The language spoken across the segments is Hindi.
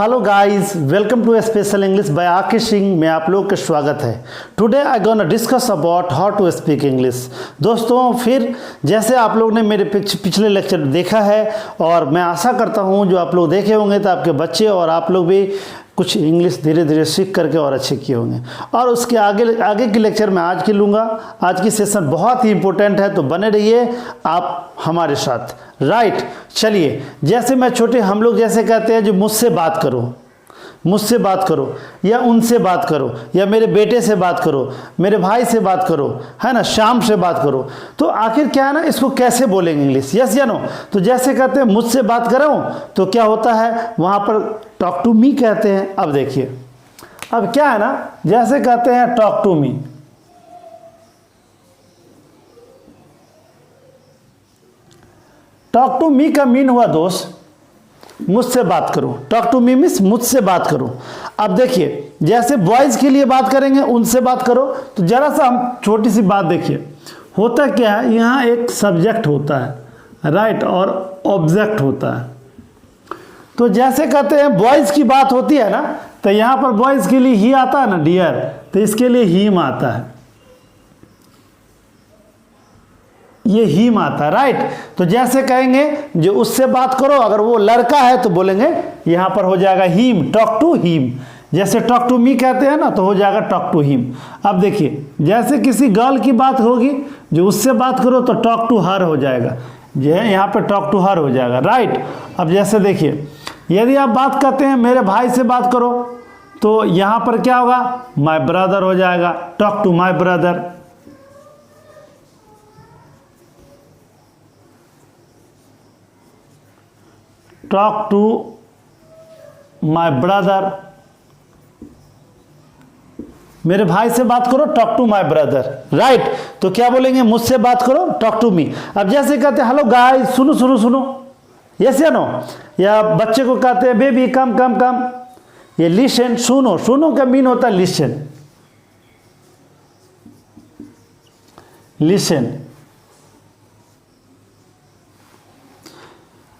Hello guys, welcome to special English by Akesh Singh में आप लोग का स्वागत है। Today I gonna discuss about how to speak English. दोस्तों, फिर जैसे आप लोग ने मेरे पिछले लेक्चर देखा है और मैं आशा करता हूं जो आप लोग देखे होंगे तो आपके बच्चे और आप लोग भी कुछ इंग्लिश धीरे धीरे सीख करके और अच्छे किए होंगे। और उसके आगे की लेक्चर मैं आज की लूँगा। आज की सेशन बहुत ही इंपॉर्टेंट है, तो बने रहिए आप हमारे साथ। राइट, चलिए, जैसे मैं छोटे हम लोग जैसे कहते हैं जो मुझसे बात करो, मुझसे बात करो या उनसे बात करो या मेरे बेटे से बात करो, मेरे भाई से बात करो, है ना, शाम से बात करो। तो आखिर क्या है ना, इसको कैसे बोलेंगे इंग्लिश? यस या नो? तो जैसे कहते हैं मुझसे बात करो तो क्या होता है वहाँ पर टॉक टू मी कहते हैं। अब देखिए, अब क्या है ना, जैसे कहते हैं talk to me, talk to me का मीन हुआ दोस्त मुझसे बात करो। टॉक टू मी मीन्स मुझसे बात करो। अब देखिए, जैसे बॉयज के लिए बात करेंगे उनसे बात करो, तो जरा सा हम छोटी सी बात देखिए, होता क्या है, यहाँ एक सब्जेक्ट होता है, राइट, और ऑब्जेक्ट होता है। तो जैसे कहते हैं बॉयज की बात होती है ना, तो यहाँ पर बॉयज के लिए ही आता है ना, डियर, तो इसके लिए हीम आता है, ये हीम आता है, राइट। तो जैसे कहेंगे जो उससे बात करो, अगर वो लड़का है तो बोलेंगे यहां पर हो जाएगा हीम, टॉक टू हीम। जैसे टॉक टू मी कहते हैं ना, तो हो जाएगा टॉक टू हिम। अब देखिए, जैसे किसी गर्ल की बात होगी, जो उससे बात करो तो टॉक टू हर हो जाएगा, जो है यहाँ पे टॉक टू हर हो जाएगा, राइट। अब जैसे देखिए, यदि आप बात करते हैं मेरे भाई से बात करो, तो यहाँ पर क्या होगा, माई ब्रदर हो जाएगा, talk to my brother. Talk to my brother, मेरे भाई से बात करो, talk to my brother, right. तो क्या बोलेंगे, मुझसे बात करो, टॉक टू मी। अब जैसे कहते हैं हेलो गाइस, सुनो सुनो सुनो, यस या नो, या बच्चे को कहते हैं बेबी कम कम कम, ये लिसन, सुनो। सुनो का मीन होता है लिसन, लिसन।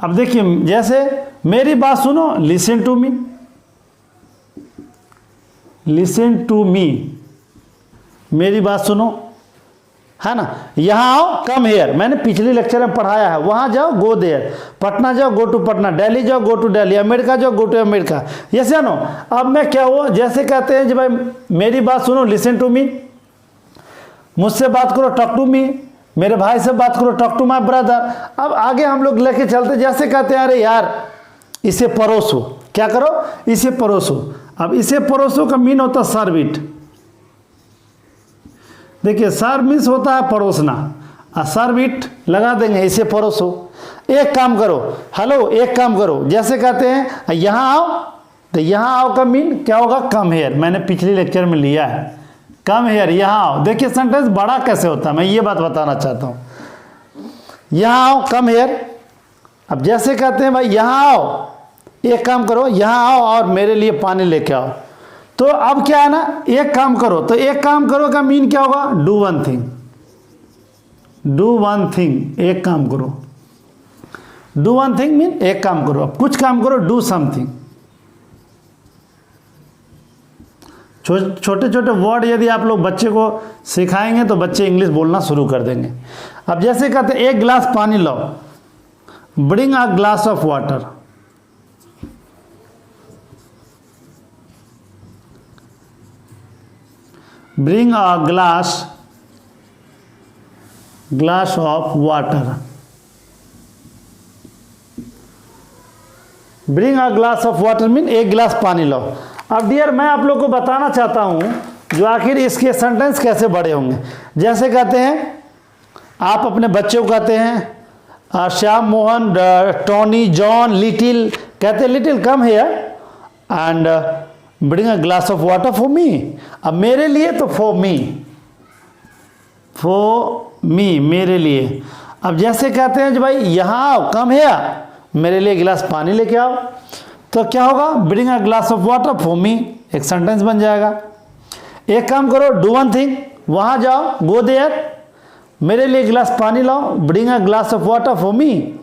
अब देखिए, जैसे मेरी बात सुनो, listen to me, listen to me, मेरी बात सुनो, है ना। यहां आओ, कम हेयर, मैंने पिछले लेक्चर में पढ़ाया है, वहां जाओ, गो देयर, पटना जाओ, गो टू पटना, दिल्ली जाओ, गो टू दिल्ली, अमेरिका जाओ, गो टू अमेरिका, यस या नो। अब मैं क्या हुआ, जैसे कहते हैं जी भाई मेरी बात सुनो, लिसन टू मी, मुझसे बात करो, टॉक टू मी, मेरे भाई से बात करो, टॉक टू माई ब्रदर। अब आगे हम लोग लेके चलते, जैसे कहते हैं अरे यार इसे परोसो, क्या करो, इसे परोसो। अब इसे परोसो का मीन होता है सर्व इट। देखिए, सर्व मीन्स होता है परोसना, और सर्व इट लगा देंगे, इसे परोसो। एक काम करो, हेलो एक काम करो, जैसे कहते हैं यहां आओ, तो यहां आओ का मीन क्या होगा, कम हेयर, मैंने पिछले लेक्चर में लिया है, कम हेयर, यहाँ आओ। देखिए सेंटेंस बड़ा कैसे होता है, मैं ये बात बताना चाहता हूँ, यहाँ आओ, कम हेयर। अब जैसे कहते हैं भाई यहाँ आओ, एक काम करो, यहाँ आओ और मेरे लिए पानी लेके आओ। तो अब क्या है ना, एक काम करो, तो एक काम करो का मीन क्या होगा, do one thing, do one thing, एक काम करो। डू वन थिंग मीन एक काम करो, अब कुछ काम करो, डू समथिंग। छोटे छोटे वर्ड यदि आप लोग बच्चे को सिखाएंगे तो बच्चे इंग्लिश बोलना शुरू कर देंगे। अब जैसे कहते हैं एक गिलास पानी लाओ, bring a glass of water, bring a glass of water, bring a glass of water mean एक गिलास पानी लाओ। अब डियर, मैं आप लोग को बताना चाहता हूं जो आखिर इसके सेंटेंस कैसे बड़े होंगे। जैसे कहते हैं आप अपने बच्चे को कहते हैं Shyam, Mohan, Tony, John, little, कहते हैं little come here and bring a glass of water for me. अब मेरे लिए तो फॉर मी, फॉर मी, मेरे लिए। अब जैसे कहते हैं जो भाई यहाँ आओ, कम हियर, मेरे लिए गिलास पानी लेके आओ, तो क्या होगा, bring a glass of water for मी, एक सेंटेंस बन जाएगा। एक काम करो, डू वन थिंग, वहां जाओ, गो देयर, मेरे लिए गिलास पानी लाओ, bring a glass of water for me,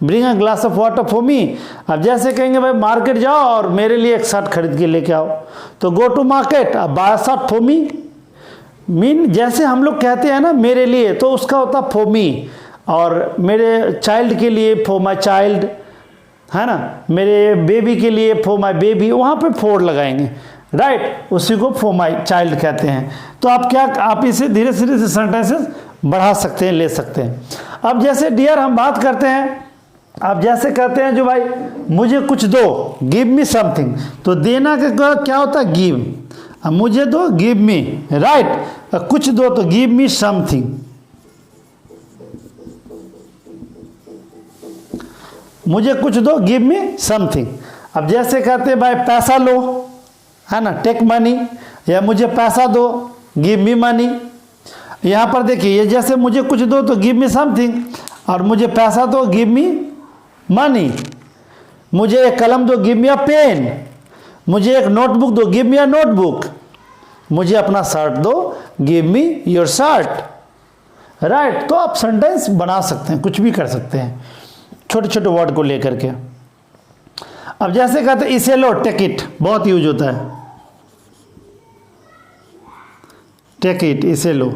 bring a glass of water for me. अब जैसे कहेंगे भाई मार्केट जाओ और मेरे लिए एक शर्ट खरीद के लेके आओ, तो गो टू मार्केट, अब buy shirt for me. Mean जैसे हम लोग कहते हैं ना मेरे लिए, तो उसका होता फॉर मी, और मेरे चाइल्ड के लिए फॉर माई चाइल्ड, है ना, मेरे बेबी के लिए फॉर माई बेबी, वहाँ पे फॉर लगाएंगे, राइट, उसी को फॉर माई चाइल्ड कहते हैं। तो आप इसे धीरे धीरे से सेंटेंसेस बढ़ा सकते हैं, ले सकते हैं। अब जैसे डियर हम बात करते हैं, आप जैसे कहते हैं जो भाई मुझे कुछ दो, गिव मी समथिंग, तो देना का क्या होता है, गिव। अब मुझे दो, गिव मी, राइट, कुछ दो तो गिव मी समथिंग। मुझे कुछ दो, गिव मी समथिंग। अब जैसे कहते हैं भाई पैसा लो, है ना, टेक मनी, या मुझे पैसा दो, गिव मी मनी। यहाँ पर देखिए, ये जैसे मुझे कुछ दो तो गिव मी समथिंग, और मुझे पैसा दो, गिव मी मनी। मुझे एक कलम दो, गिव मी अ पेन। मुझे एक नोटबुक दो, गिव मी अ नोटबुक। मुझे अपना शर्ट दो, give me your shirt, right. तो आप सेंटेंस बना सकते हैं, कुछ भी कर सकते हैं छोटे छोटे वर्ड को लेकर के। अब जैसे कहते हैं इसे लो, टेक इट, बहुत यूज होता है, टेक इट, इसे लो।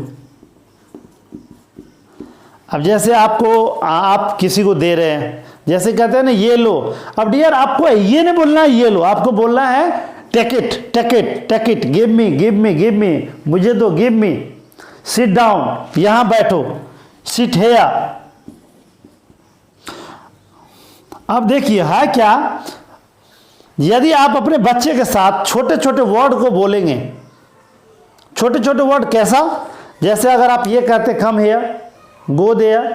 अब जैसे आप किसी को दे रहे हैं, जैसे कहते हैं ना ये लो। अब डियर आपको ये नहीं बोलना है ये लो, आपको बोलना है take it, take it, take it, give me, give me, give me, मुझे दो, गिव मी। सिट डाउन, यहां बैठो, सिट हेयर। अब देखिए है क्या, यदि आप अपने बच्चे के साथ छोटे छोटे वर्ड को बोलेंगे, छोटे छोटे वर्ड कैसा, जैसे अगर आप ये कहते come here, go there,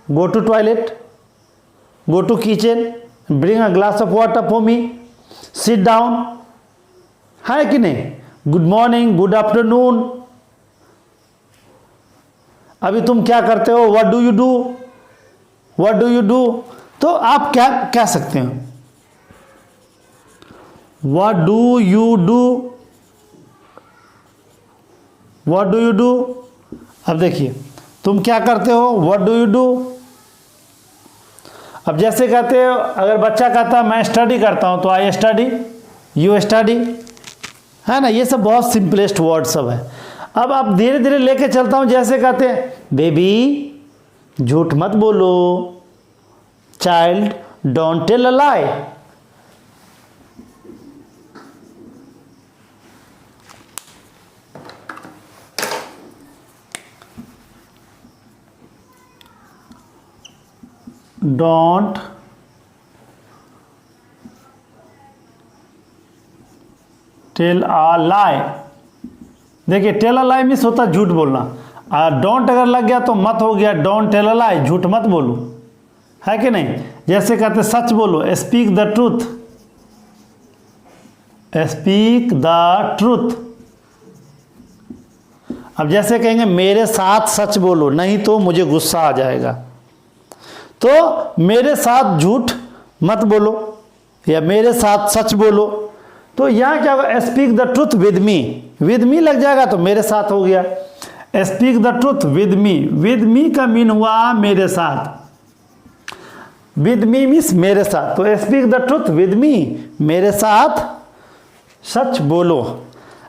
go to toilet, go to kitchen, bring a glass of water for me, sit down, है कि नहीं, गुड मॉर्निंग, गुड आफ्टरनून। अभी तुम क्या करते हो, what do you do, what do you do. तो आप क्या कह सकते हो, what do you do, what do you do. अब देखिए तुम क्या करते हो, व्हाट डू यू डू। अब जैसे कहते हो, अगर बच्चा कहता है मैं स्टडी करता हूं, तो आई स्टडी, यू स्टडी, है ना। ये सब बहुत सिंपलेस्ट वर्ड सब है। अब आप धीरे धीरे लेके चलता हूं, जैसे कहते हैं बेबी झूठ मत बोलो, child don't tell a lie. Don't tell a lie. देखिए टेल अ लाई मीन्स होता है झूठ बोलना, और डोंट अगर लग गया तो मत हो गया, डोंट टेल अ लाई, झूठ मत बोलो, है कि नहीं। जैसे कहते सच बोलो, speak the truth, speak the truth. अब जैसे कहेंगे मेरे साथ सच बोलो, नहीं तो मुझे गुस्सा आ जाएगा, तो मेरे साथ झूठ मत बोलो या मेरे साथ सच बोलो। तो यहां क्या होगा, speak the truth with me लग जाएगा तो मेरे साथ हो गया। Speak the truth with me का मीन हुआ मेरे साथ, विद मी मीन्स मेरे साथ, तो speak the truth with me, मेरे साथ सच बोलो।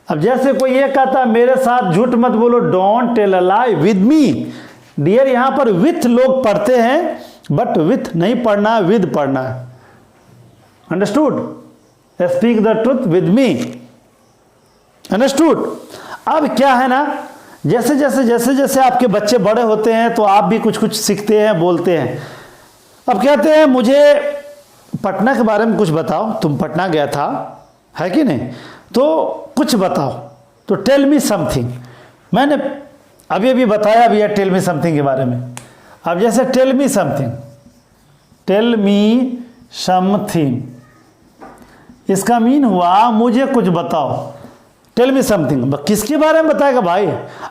अब जैसे कोई ये कहता है मेरे साथ झूठ मत बोलो, don't tell a lie with me. Dear यहां पर विथ लोग पढ़ते हैं, बट विथ नहीं पढ़ना, विद पढ़ना है, understood. Speak the truth with me, understood. अब क्या है ना, जैसे जैसे आपके बच्चे बड़े होते हैं तो आप भी कुछ कुछ सीखते हैं, बोलते हैं। अब कहते हैं मुझे पटना के बारे में कुछ बताओ, तुम पटना गया था, है कि नहीं, तो कुछ बताओ, तो टेल मी समथिंग। मैंने अभी बताया भैया टेल मी समथिंग के बारे में। अब जैसे tell me something, tell me something, इसका मीन हुआ मुझे कुछ बताओ। टेल मी समथिंग किसके बारे में बताएगा भाई,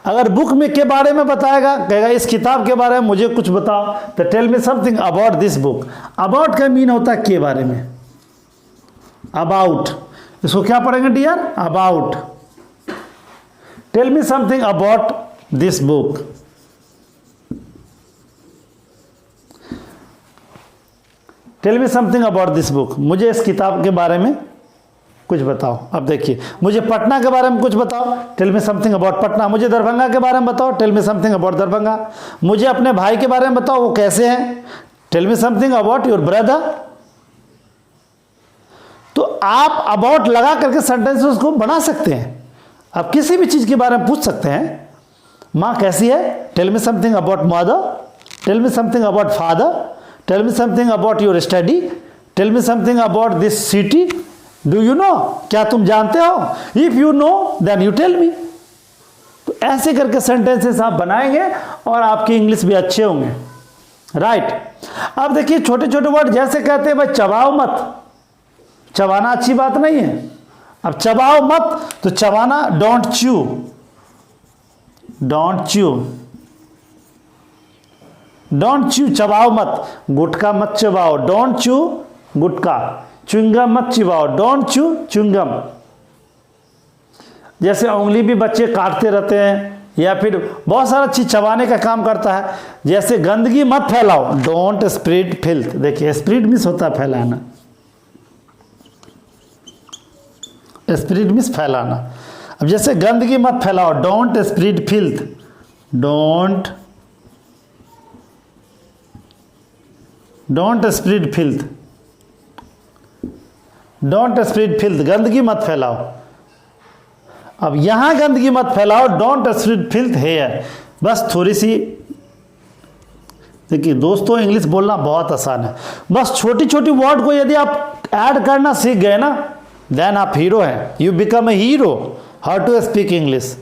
अगर बुक में के बारे में बताएगा, कहेगा इस किताब के बारे में मुझे कुछ बताओ, तो tell me something about this book. About का मीन होता है के बारे में, अबाउट, इसको क्या पढ़ेंगे dear, about. Tell me something about this book. Tell me something about this book, मुझे इस किताब के बारे में कुछ बताओ। अब देखिए, मुझे पटना के बारे में कुछ बताओ, tell me something about Patna. मुझे दरभंगा के बारे में बताओ, tell me something about Darbhanga. मुझे अपने भाई के बारे में बताओ, वो कैसे हैं, tell me something about your brother. तो आप अबाउट लगा करके सेंटेंसेस को बना सकते हैं। आप किसी भी चीज के बारे में पूछ सकते हैं। माँ कैसी है, tell me something about mother, tell me something about father, tell me something about your study, tell me something about this city, do you know, क्या तुम जानते हो, if you know then you tell me. तो ऐसे करके सेंटेंसेस आप बनाएंगे और आपकी इंग्लिश भी अच्छे होंगे, राइट। अब देखिए छोटे छोटे वर्ड जैसे कहते हैं भाई चबाओ मत, चबाना अच्छी बात नहीं है। अब चबाओ मत, तो चबाना don't chew, don't chew, don't chew, चबाओ मत। गुटखा मत चबाओ, डोंट च्यू गुटखा। च्युइंगम मत चिबाओ, डोंट च्यू च्युइंगम। जैसे उंगली भी बच्चे काटते रहते हैं या फिर बहुत सारा चीज चबाने का काम करता है। जैसे गंदगी मत फैलाओ, डोंट स्प्रेड फिल्थ। देखिए स्प्रेड मिस होता है फैलाना, स्प्रेड मिस फैलाना। अब जैसे गंदगी मत फैलाओ, don't spread filth, don't spread filth, don't spread filth, गंदगी मत फैलाओ। अब यहां गंदगी मत फैलाओ, डोंट स्प्रेड फिल्थ हेयर। बस थोड़ी सी, देखिए दोस्तों इंग्लिश बोलना बहुत आसान है। बस छोटी छोटी वर्ड को यदि आप ऐड करना सीख गए ना, देन आप हीरो हैं, you become a hero. How to speak English,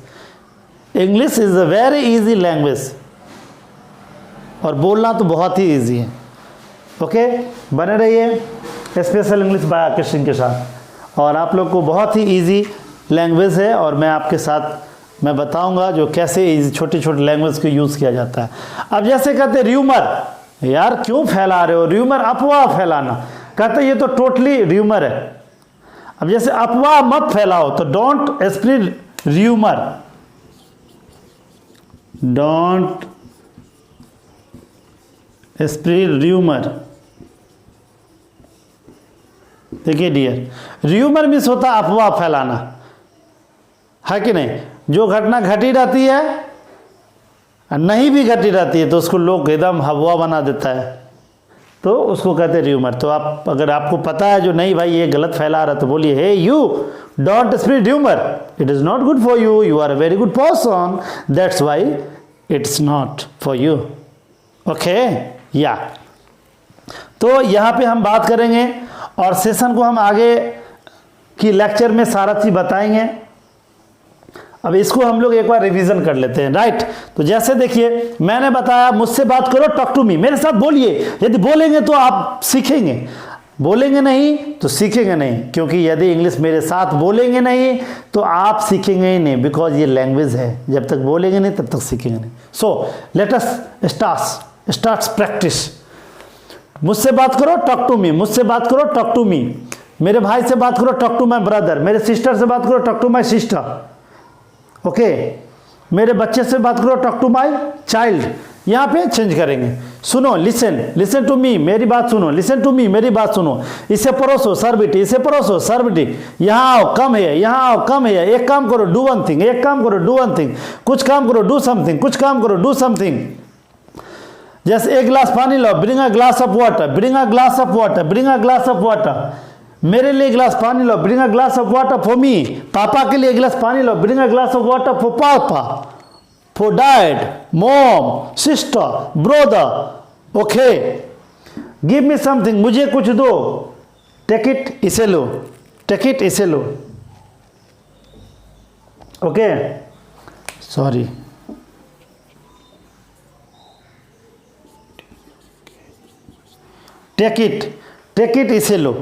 English is a very easy language और बोलना तो बहुत ही इजी है। ओके, बने रहिए special English by Akesh Singh के साथ। और आप लोग को बहुत ही इजी लैंग्वेज है और मैं आपके साथ मैं बताऊंगा जो कैसे इजी छोटी छोटी लैंग्वेज को यूज़ किया जाता है। अब जैसे कहते र्यूमर, यार क्यों फैला रहे हो, र्यूमर अफवाह फैलाना, कहते ये तो टोटली र्यूमर है। अब जैसे अफवाह मत फैलाओ, तो don't spread rumour, don't spread rumour. देखिए डियर, र्यूमर मीन्स होता है अफवाह फैलाना, है कि नहीं। जो घटना घटी रहती है नहीं भी घटी रहती है तो उसको लोग एकदम अफवाह बना देता है, तो उसको कहते हैं र्यूमर। तो आप अगर आपको पता है जो नहीं भाई ये गलत फैला रहा, तो बोलिए hey you don't spread rumour, it is not good for you, you are a very good person, that's why it's not for you. Okay yeah, तो यहाँ पे हम बात करेंगे और सेशन को हम आगे की लेक्चर में सारा चीज बताएंगे। अब इसको हम लोग एक बार रिवीजन कर लेते हैं, राइट। तो जैसे देखिए मैंने बताया मुझसे बात करो, टॉक टू मी, मेरे साथ बोलिए। यदि बोलेंगे तो आप सीखेंगे, बोलेंगे नहीं तो सीखेंगे नहीं, क्योंकि यदि इंग्लिश मेरे साथ बोलेंगे नहीं तो आप सीखेंगे ही नहीं, बिकॉज ये लैंग्वेज है, जब तक बोलेंगे नहीं तब तक सीखेंगे नहीं। So let us start practice. मुझसे बात करो, टॉक टू मी, मुझसे बात करो, टॉक टू मी। मेरे भाई से बात करो, टॉक टू माई ब्रदर। मेरे सिस्टर से बात करो, talk to my sister. Okay, मेरे बच्चे से बात करो, टॉक टू माई चाइल्ड। यहाँ पे चेंज करेंगे। सुनो, लिसन टू मी, मेरी बात सुनो, लिसन टू मी, मेरी बात सुनो। इसे परोसो, सर बेटी, इसे परोसो, सर बेटी। यहाँ आओ, कम है, यहाँ आओ, कम है। एक काम करो, डू वन थिंग, एक काम करो, डू वन थिंग। कुछ काम करो, डू समथिंग, कुछ काम करो, डू समथिंग। जैसे एक गिलास पानी लो, bring a glass of water, bring a glass of water, bring a glass of water. मेरे लिए गिलास पानी लो, bring a glass of water for me. पापा के लिए गिलास पानी लो, bring a glass of water for papa, for dad, mom, sister, brother. Okay, give me something, मुझे कुछ दो। टेक इट, इसे लो, टेक इट, इसे लो। ओके, सॉरी, टेक इट, इसे लो।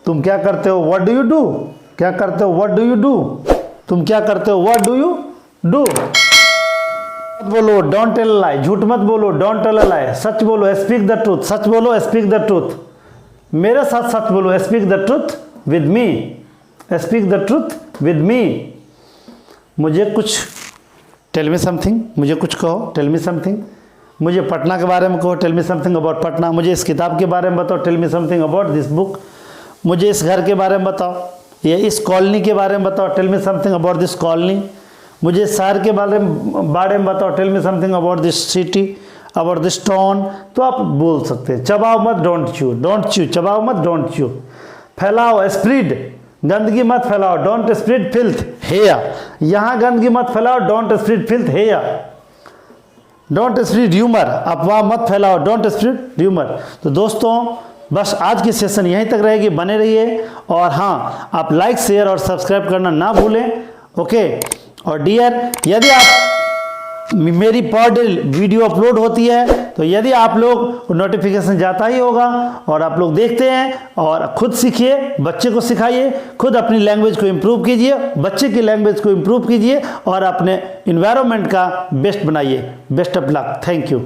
तुम क्या करते हो, व्हाट डू यू डू, क्या करते हो, व्हाट डू यू डू, तुम क्या करते हो, व्हाट डू यू डू। मत बोलो, डोंट टेल लाई, झूठ मत बोलो, डोंट टेल लाई। सच बोलो, स्पीक द ट्रूथ, सच बोलो, स्पीक द ट्रूथ। मेरे साथ सच बोलो, speak the truth with me, speak the truth with me. मुझे कुछ, टेल मी समथिंग, मुझे कुछ कहो, टेल मी समथिंग। मुझे पटना के बारे में कहो, tell me something about Patna. मुझे इस किताब के बारे में बताओ, tell me something about this book. मुझे इस घर के बारे में बताओ, या इस कॉलोनी के बारे में बताओ, tell me something about this colony. मुझे शहर के बारे में बताओ, tell me something about this city, about this town. तो आप बोल सकते हैं। चबाओ मत, डोंट च्यू, डोंट च्यू, चबाओ मत, डोंट च्यू। फैलाओ, स्प्रेड, गंदगी मत फैलाओ, डोंट स्प्रेड फिल्थ हेयर। यहाँ गंदगी मत फैलाओ, don't spread filth here. Don't spread rumour, अफवाह मत फैलाओ, डोंट स्प्रेड र्यूमर। तो दोस्तों बस आज की सेशन यहीं तक रहेगी, बने रहिए। और हाँ, आप लाइक, शेयर और सब्सक्राइब करना ना भूलें। ओके। और डियर, यदि आप मेरी पर डे वीडियो अपलोड होती है, तो यदि आप लोग नोटिफिकेशन जाता ही होगा और आप लोग देखते हैं, और खुद सीखिए, बच्चे को सिखाइए, खुद अपनी लैंग्वेज को इम्प्रूव कीजिए, बच्चे की लैंग्वेज को इम्प्रूव कीजिए और अपने इन्वायरमेंट का बेस्ट बनाइए। Best of luck. Thank you.